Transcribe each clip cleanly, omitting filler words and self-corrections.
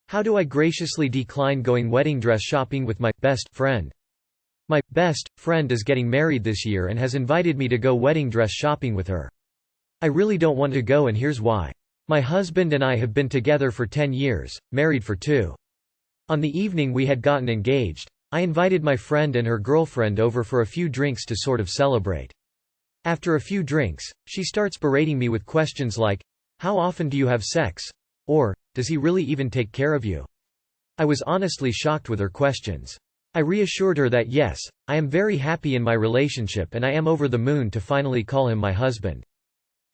How do I graciously decline going wedding dress shopping with my best friend? My best friend is getting married this year and has invited me to go wedding dress shopping with her. I really don't want to go, and here's why. My husband and I have been together for 10 years, married for 2. On the evening we had gotten engaged, I invited my friend and her girlfriend over for a few drinks to sort of celebrate. After a few drinks, she starts berating me with questions like, "How often do you have sex?" or, "Does he really even take care of you?" I was honestly shocked with her questions. I reassured her that yes, I am very happy in my relationship and I am over the moon to finally call him my husband.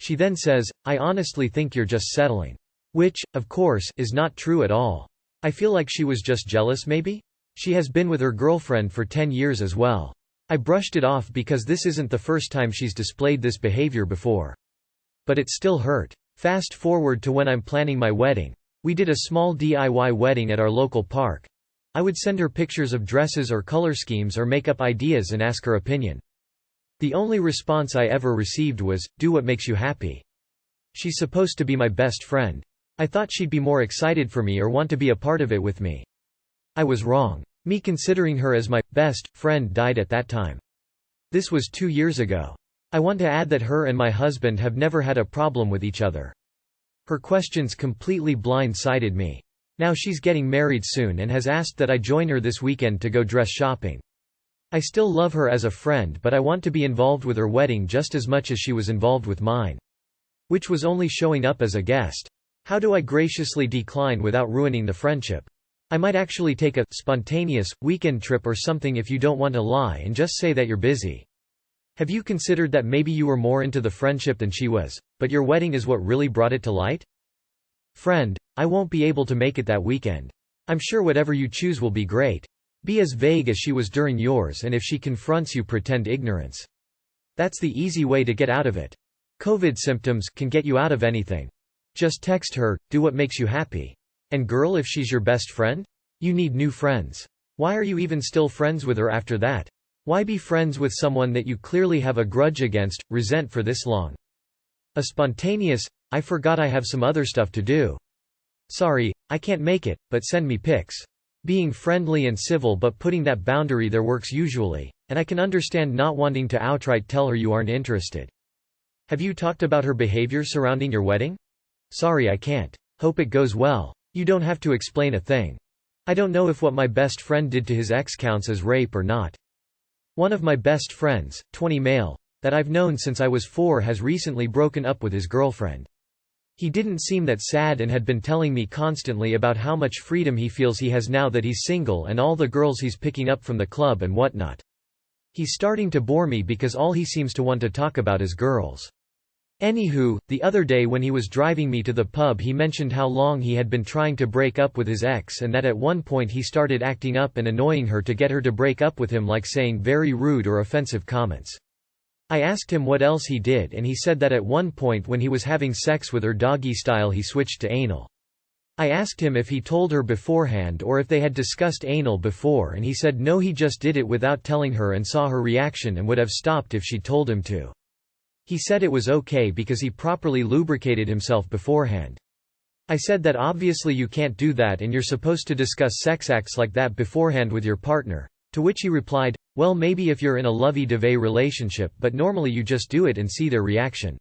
She then says, "I honestly think you're just settling." Which, of course, is not true at all. I feel like she was just jealous maybe? She has been with her girlfriend for 10 years as well. I brushed it off because this isn't the first time she's displayed this behavior before. But it still hurt. Fast forward to when I'm planning my wedding. We did a small DIY wedding at our local park. I would send her pictures of dresses or color schemes or makeup ideas and ask her opinion. The only response I ever received was, "Do what makes you happy." She's supposed to be my best friend. I thought she'd be more excited for me or want to be a part of it with me. I was wrong. Me considering her as my best friend died at that time. This was 2 years ago. I want to add that her and my husband have never had a problem with each other. Her questions completely blindsided me. Now she's getting married soon and has asked that I join her this weekend to go dress shopping. I still love her as a friend, but I want to be involved with her wedding just as much as she was involved with mine. Which was only showing up as a guest. How do I graciously decline without ruining the friendship? I might actually take a spontaneous weekend trip or something if you don't want to lie and just say that you're busy. Have you considered that maybe you were more into the friendship than she was, but your wedding is what really brought it to light? Friend, I won't be able to make it that weekend. I'm sure whatever you choose will be great. Be as vague as she was during yours, and if she confronts you, pretend ignorance. That's the easy way to get out of it. COVID symptoms can get you out of anything. Just text her, "Do what makes you happy." And girl, if she's your best friend? You need new friends. Why are you even still friends with her after that? Why be friends with someone that you clearly have a grudge against, resent for this long? A spontaneous, "I forgot I have some other stuff to do. Sorry, I can't make it, but send me pics." Being friendly and civil but putting that boundary there works usually, and I can understand not wanting to outright tell her you aren't interested. Have you talked about her behavior surrounding your wedding? "Sorry, I can't. Hope it goes well." You don't have to explain a thing. I don't know if what my best friend did to his ex counts as rape or not. One of my best friends, 20 male, that I've known since I was 4 has recently broken up with his girlfriend. He didn't seem that sad and had been telling me constantly about how much freedom he feels he has now that he's single and all the girls he's picking up from the club and whatnot. He's starting to bore me because all he seems to want to talk about is girls. Anywho, the other day when he was driving me to the pub he mentioned how long he had been trying to break up with his ex and that at one point he started acting up and annoying her to get her to break up with him, like saying very rude or offensive comments. I asked him what else he did and he said that at one point when he was having sex with her doggy style he switched to anal. I asked him if he told her beforehand or if they had discussed anal before and he said no, he just did it without telling her and saw her reaction and would have stopped if she told him to. He said it was okay because he properly lubricated himself beforehand. I said that obviously you can't do that and you're supposed to discuss sex acts like that beforehand with your partner, to which he replied, "Well, maybe if you're in a lovey-dovey relationship, but normally you just do it and see their reaction."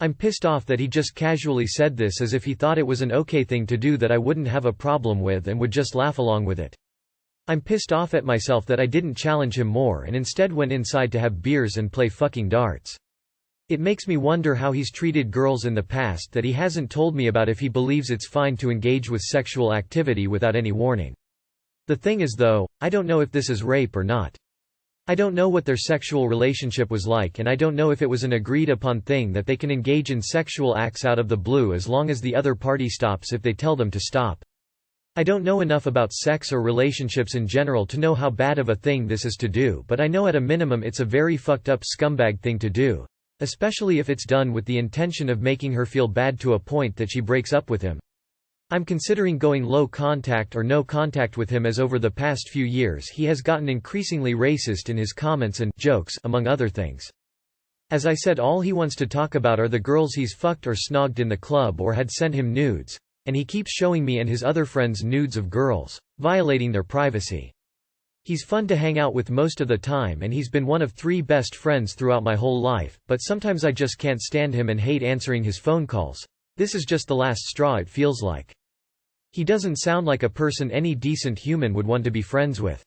I'm pissed off that he just casually said this as if he thought it was an okay thing to do that I wouldn't have a problem with and would just laugh along with it. I'm pissed off at myself that I didn't challenge him more and instead went inside to have beers and play fucking darts. It makes me wonder how he's treated girls in the past that he hasn't told me about if he believes it's fine to engage with sexual activity without any warning. The thing is though, I don't know if this is rape or not. I don't know what their sexual relationship was like and I don't know if it was an agreed upon thing that they can engage in sexual acts out of the blue as long as the other party stops if they tell them to stop. I don't know enough about sex or relationships in general to know how bad of a thing this is to do, but I know at a minimum it's a very fucked up scumbag thing to do. Especially if it's done with the intention of making her feel bad to a point that she breaks up with him. I'm considering going low contact or no contact with him as over the past few years he has gotten increasingly racist in his comments and jokes, among other things. As I said, all he wants to talk about are the girls he's fucked or snogged in the club or had sent him nudes, and he keeps showing me and his other friends nudes of girls, violating their privacy. He's fun to hang out with most of the time and he's been one of 3 best friends throughout my whole life, but sometimes I just can't stand him and hate answering his phone calls. This is just the last straw, it feels like. He doesn't sound like a person any decent human would want to be friends with.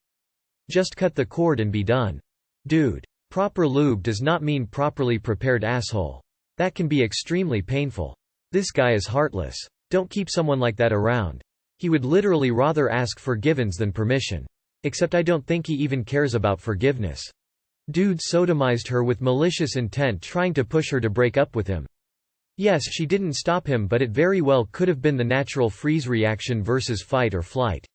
Just cut the cord and be done. Dude. Proper lube does not mean properly prepared asshole. That can be extremely painful. This guy is heartless. Don't keep someone like that around. He would literally rather ask forgiveness than permission. Except I don't think he even cares about forgiveness. Dude sodomized her with malicious intent, trying to push her to break up with him. Yes, she didn't stop him, but it very well could have been the natural freeze reaction versus fight or flight.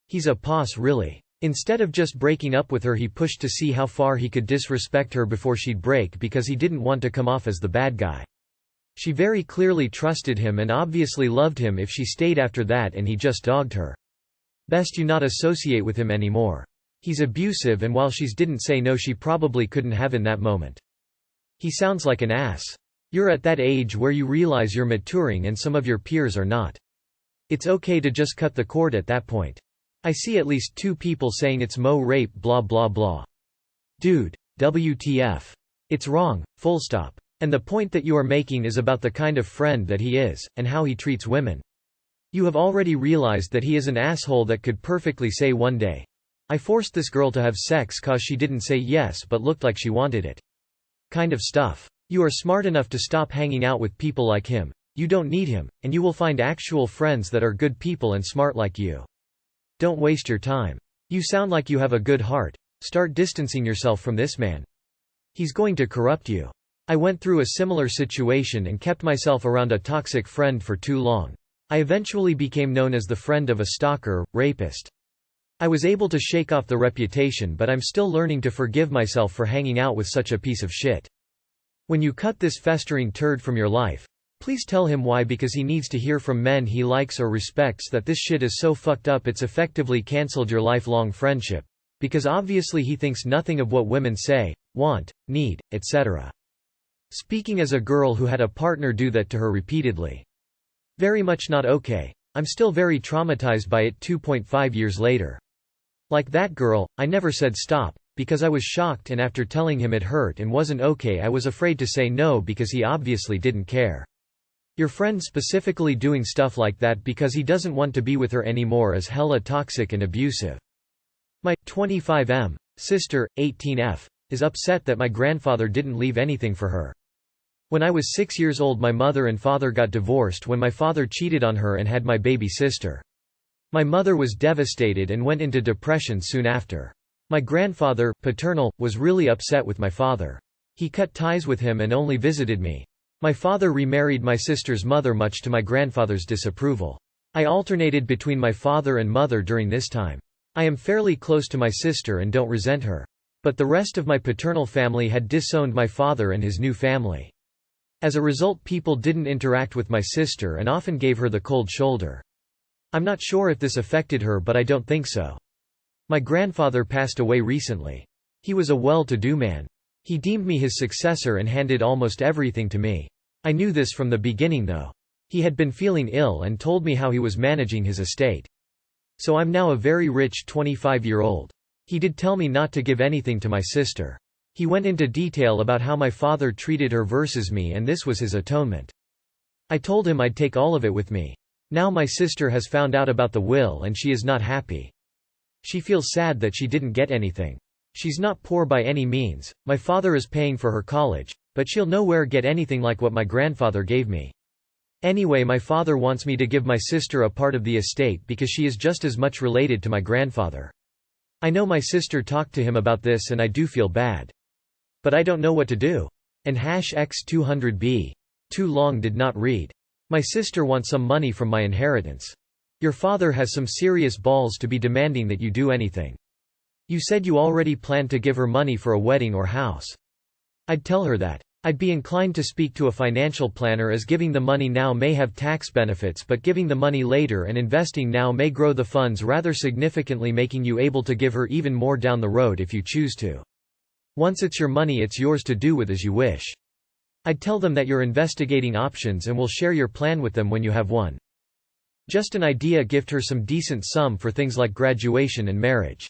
He's a boss, really. Instead of just breaking up with her, he pushed to see how far he could disrespect her before she'd break because he didn't want to come off as the bad guy. She very clearly trusted him and obviously loved him if she stayed after that, and he just dogged her. Best you not associate with him anymore. He's abusive, and while she's didn't say no, she probably couldn't have in that moment. He sounds like an ass. You're at that age where you realize you're maturing and some of your peers are not. It's okay to just cut the cord at that point. I see at least 2 people saying it's mo rape blah blah blah. Dude, WTF. It's wrong, full stop. And the point that you are making is about the kind of friend that he is, and how he treats women. You have already realized that he is an asshole that could perfectly say one day, I forced this girl to have sex cause she didn't say yes but looked like she wanted it. Kind of stuff. You are smart enough to stop hanging out with people like him. You don't need him, and you will find actual friends that are good people and smart like you. Don't waste your time. You sound like you have a good heart. Start distancing yourself from this man. He's going to corrupt you. I went through a similar situation and kept myself around a toxic friend for too long. I eventually became known as the friend of a stalker, rapist. I was able to shake off the reputation, but I'm still learning to forgive myself for hanging out with such a piece of shit. When you cut this festering turd from your life, please tell him why, because he needs to hear from men he likes or respects that this shit is so fucked up it's effectively cancelled your lifelong friendship. Because obviously he thinks nothing of what women say, want, need, etc. Speaking as a girl who had a partner do that to her repeatedly. Very much not okay. I'm still very traumatized by it 2.5 years later. Like that girl, I never said stop, because I was shocked, and after telling him it hurt and wasn't okay I was afraid to say no because he obviously didn't care. Your friend specifically doing stuff like that because he doesn't want to be with her anymore is hella toxic and abusive. My 25M sister, 18F, is upset that my grandfather didn't leave anything for her. When I was 6 years old, my mother and father got divorced when my father cheated on her and had my baby sister. My mother was devastated and went into depression soon after. My grandfather, paternal, was really upset with my father. He cut ties with him and only visited me. My father remarried my sister's mother, much to my grandfather's disapproval. I alternated between my father and mother during this time. I am fairly close to my sister and don't resent her. But the rest of my paternal family had disowned my father and his new family. As a result, people didn't interact with my sister and often gave her the cold shoulder. I'm not sure if this affected her, but I don't think so. My grandfather passed away recently. He was a well-to-do man. He deemed me his successor and handed almost everything to me. I knew this from the beginning though. He had been feeling ill and told me how he was managing his estate. So I'm now a very rich 25-year-old. He did tell me not to give anything to my sister. He went into detail about how my father treated her versus me, and this was his atonement. I told him I'd take all of it with me. Now my sister has found out about the will and she is not happy. She feels sad that she didn't get anything. She's not poor by any means. My father is paying for her college, but she'll nowhere get anything like what my grandfather gave me. Anyway, my father wants me to give my sister a part of the estate because she is just as much related to my grandfather. I know my sister talked to him about this and I do feel bad. But I don't know what to do. And #X200B. Too long did not read. My sister wants some money from my inheritance. Your father has some serious balls to be demanding that you do anything. You said you already planned to give her money for a wedding or house. I'd tell her that. I'd be inclined to speak to a financial planner, as giving the money now may have tax benefits, but giving the money later and investing now may grow the funds rather significantly, making you able to give her even more down the road if you choose to. Once it's your money, it's yours to do with as you wish. I'd tell them that you're investigating options and will share your plan with them when you have one. Just an idea, gift her some decent sum for things like graduation and marriage.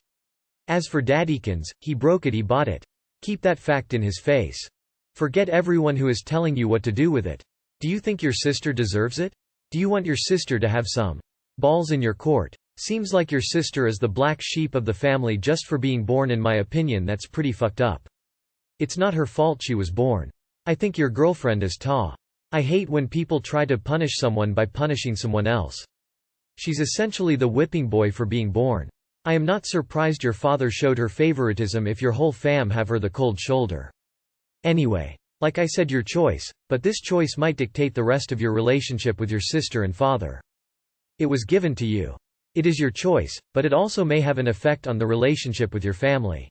As for Daddykins, he broke it, he bought it. Keep that fact in his face. Forget everyone who is telling you what to do with it. Do you think your sister deserves it? Do you want your sister to have some balls in your court? Seems like your sister is the black sheep of the family just for being born. In my opinion, that's pretty fucked up. It's not her fault she was born. I think your girlfriend is ta. I hate when people try to punish someone by punishing someone else. She's essentially the whipping boy for being born. I am not surprised your father showed her favoritism if your whole fam have her the cold shoulder. Anyway, like I said, your choice, but this choice might dictate the rest of your relationship with your sister and father. It was given to you. It is your choice, but it also may have an effect on the relationship with your family.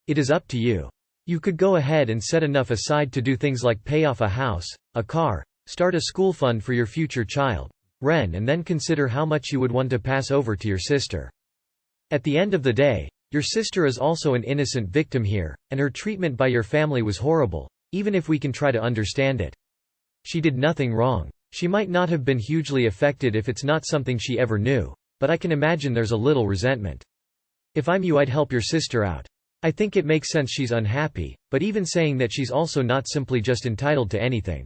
It is up to you. You could go ahead and set enough aside to do things like pay off a house, a car, start a school fund for your future child, Ren, and then consider how much you would want to pass over to your sister. At the end of the day, your sister is also an innocent victim here, and her treatment by your family was horrible, even if we can try to understand it. She did nothing wrong. She might not have been hugely affected if it's not something she ever knew, but I can imagine there's a little resentment. If I'm you, I'd help your sister out. I think it makes sense she's unhappy, but even saying that she's also not simply just entitled to anything.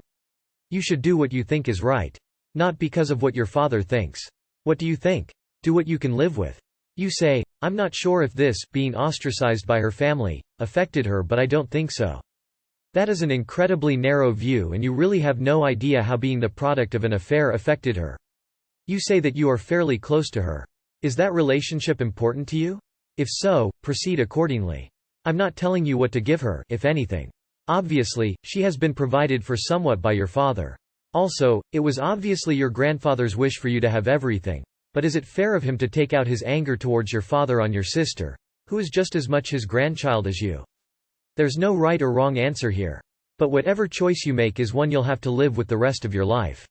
You should do what you think is right. Not because of what your father thinks. What do you think? Do what you can live with. You say, I'm not sure if this, being ostracized by her family, affected her, but I don't think so. That is an incredibly narrow view, and you really have no idea how being the product of an affair affected her. You say that you are fairly close to her. Is that relationship important to you? If so, proceed accordingly. I'm not telling you what to give her, if anything. Obviously, she has been provided for somewhat by your father. Also, it was obviously your grandfather's wish for you to have everything. But is it fair of him to take out his anger towards your father on your sister, who is just as much his grandchild as you? There's no right or wrong answer here. But whatever choice you make is one you'll have to live with the rest of your life.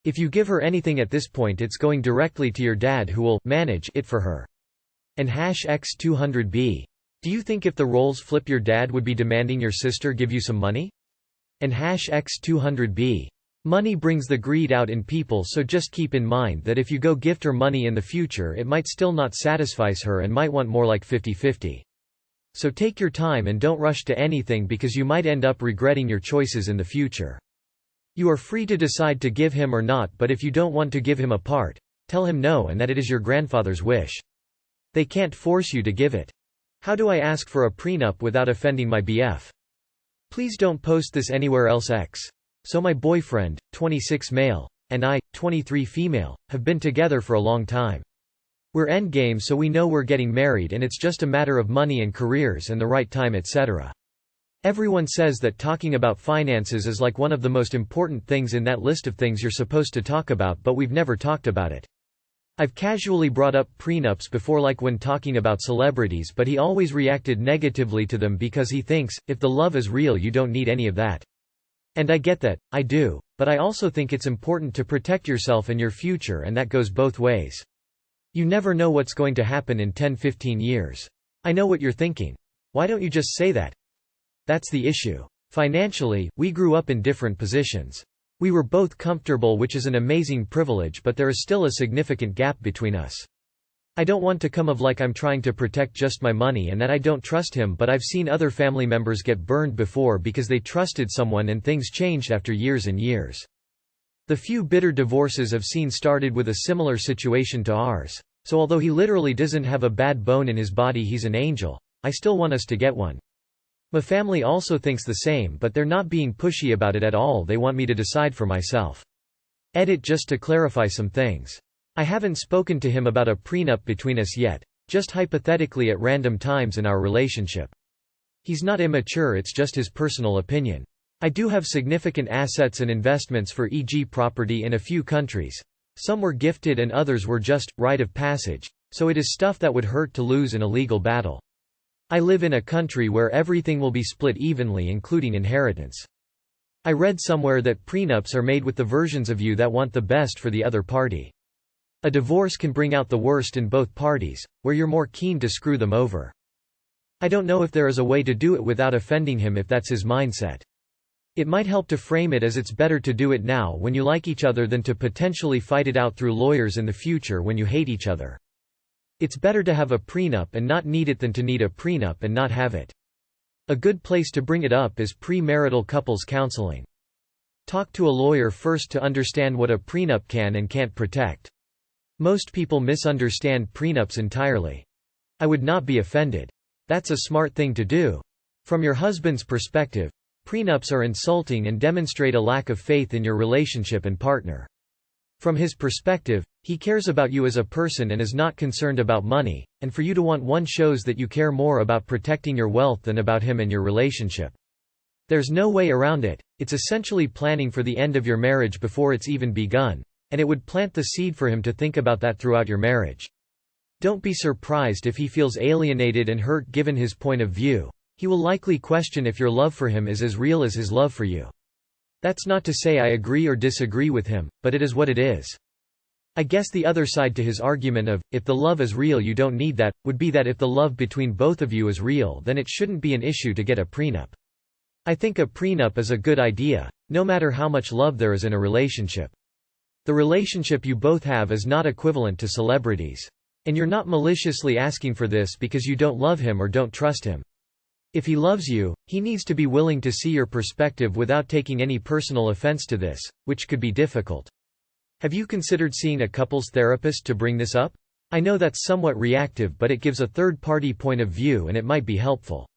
If you give her anything at this point, it's going directly to your dad, who will manage it for her. And #X200B. Do you think if the roles flip, your dad would be demanding your sister give you some money? And #X200B. Money brings the greed out in people, so just keep in mind that if you go gift her money in the future, it might still not satisfy her and might want more like 50-50. So take your time and don't rush to anything, because you might end up regretting your choices in the future. You are free to decide to give him or not, but if you don't want to give him a part, tell him no and that it is your grandfather's wish. They can't force you to give it. How do I ask for a prenup without offending my BF? Please don't post this anywhere else. So my boyfriend, 26 male, and I, 23 female, have been together for a long time. We're endgame, so we know we're getting married, and it's just a matter of money and careers and the right time, etc. Everyone says that talking about finances is like one of the most important things in that list of things you're supposed to talk about, but we've never talked about it. I've casually brought up prenups before, like when talking about celebrities, but he always reacted negatively to them because he thinks, if the love is real, you don't need any of that. And I get that, I do, but I also think it's important to protect yourself and your future, and that goes both ways. You never know what's going to happen in 10-15 years. I know what you're thinking. Why don't you just say that? That's the issue. Financially, we grew up in different positions. We were both comfortable, which is an amazing privilege, but there is still a significant gap between us. I don't want to come off like I'm trying to protect just my money and that I don't trust him, but I've seen other family members get burned before because they trusted someone and things changed after years and years. The few bitter divorces I've seen started with a similar situation to ours. So although he literally doesn't have a bad bone in his body, he's an angel. I still want us to get one. My family also thinks the same, but they're not being pushy about it at all. They want me to decide for myself. Edit, just to clarify some things. I haven't spoken to him about a prenup between us yet, just hypothetically at random times in our relationship. He's not immature, it's just his personal opinion. I do have significant assets and investments, for e.g. property in a few countries. Some were gifted and others were just rite of passage, so it is stuff that would hurt to lose in a legal battle. I live in a country where everything will be split evenly, including inheritance. I read somewhere that prenups are made with the versions of you that want the best for the other party. A divorce can bring out the worst in both parties, where you're more keen to screw them over. I don't know if there is a way to do it without offending him if that's his mindset. It might help to frame it as it's better to do it now when you like each other than to potentially fight it out through lawyers in the future when you hate each other. It's better to have a prenup and not need it than to need a prenup and not have it. A good place to bring it up is premarital couples counseling. Talk to a lawyer first to understand what a prenup can and can't protect. Most people misunderstand prenups entirely. I would not be offended. That's a smart thing to do. From your husband's perspective, prenups are insulting and demonstrate a lack of faith in your relationship and partner. From his perspective, he cares about you as a person and is not concerned about money, and for you to want one shows that you care more about protecting your wealth than about him and your relationship. There's no way around it. It's essentially planning for the end of your marriage before it's even begun, and it would plant the seed for him to think about that throughout your marriage. Don't be surprised if he feels alienated and hurt given his point of view. He will likely question if your love for him is as real as his love for you. That's not to say I agree or disagree with him, but it is what it is. I guess the other side to his argument of, if the love is real you don't need that, would be that if the love between both of you is real then it shouldn't be an issue to get a prenup. I think a prenup is a good idea, no matter how much love there is in a relationship. The relationship you both have is not equivalent to celebrities. And you're not maliciously asking for this because you don't love him or don't trust him. If he loves you, he needs to be willing to see your perspective without taking any personal offense to this, which could be difficult. Have you considered seeing a couples therapist to bring this up? I know that's somewhat reactive, but it gives a third-party point of view and it might be helpful.